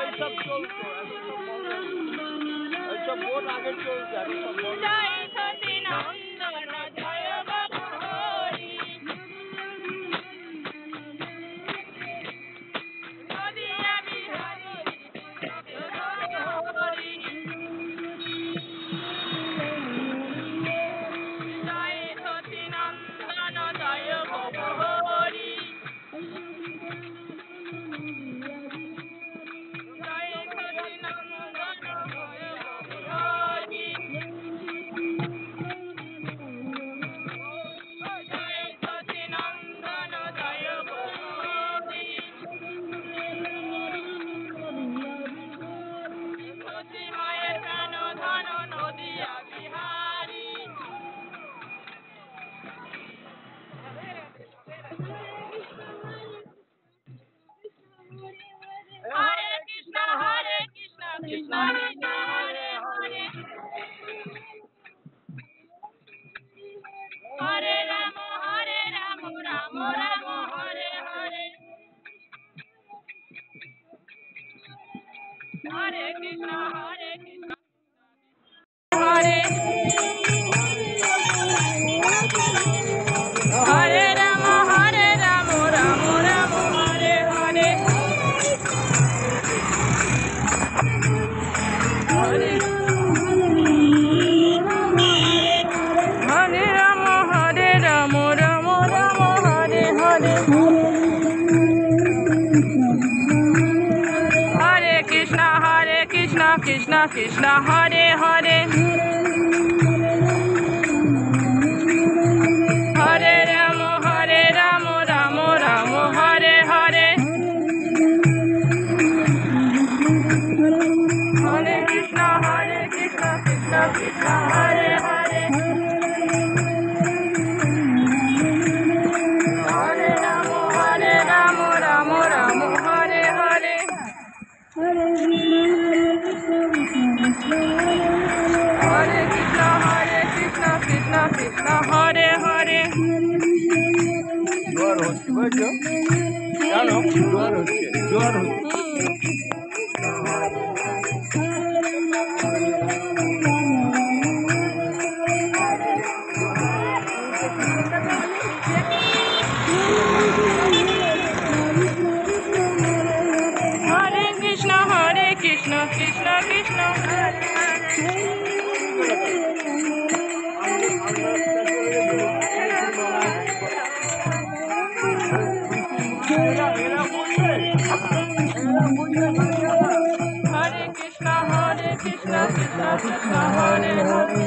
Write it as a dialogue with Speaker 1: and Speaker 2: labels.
Speaker 1: এইসব চলতো, এখন সব বন্ধ হয়ে গেছে। এইসব বোন আগে চলতো, এখন সব বন্ধ।
Speaker 2: জয় সতী নন্দন জয় বাবু হরি নদিয়া বিহারী হরি জয় সতী নন্দন জয় বাবু হরি জয় সতী নন্দন জয় বাবু হরি জয় সতী নন্দন জয় বাবু হরি সতী মায়ের প্রাণ ধন নদিয়া বিহারী হরে কৃষ্ণ কৃষ্ণ কৃষ্ণ হরে হরে হরে রাম রাম রাম হরে হরে হরে কৃষ্ণ হরে হরে রাম রাম রাম হরে হরে হরে হরে রাম রাম রাম হরে হরে হরে কৃষ্ণ কৃষ্ণ কৃষ্ণ হরে হরে হরে রাম রাম রাম হরে হরে হরে কৃষ্ণ কৃষ্ণ কৃষ্ণ হরে হরে হরে রাম রাম রাম হরে হরে হরে কৃষ্ণ কৃষ্ণ কৃষ্ণ হরে হরে
Speaker 1: জোয়ার হচ্ছে, বুঝছো? জানো জোয়ার হচ্ছে, জোয়ার হচ্ছে।
Speaker 2: হরে কৃষ্ণ কৃষ্ণ কৃষ্ণ হরে হরে কৃষ্ণ কৃষ্ণ কৃষ্ণ হরে হরে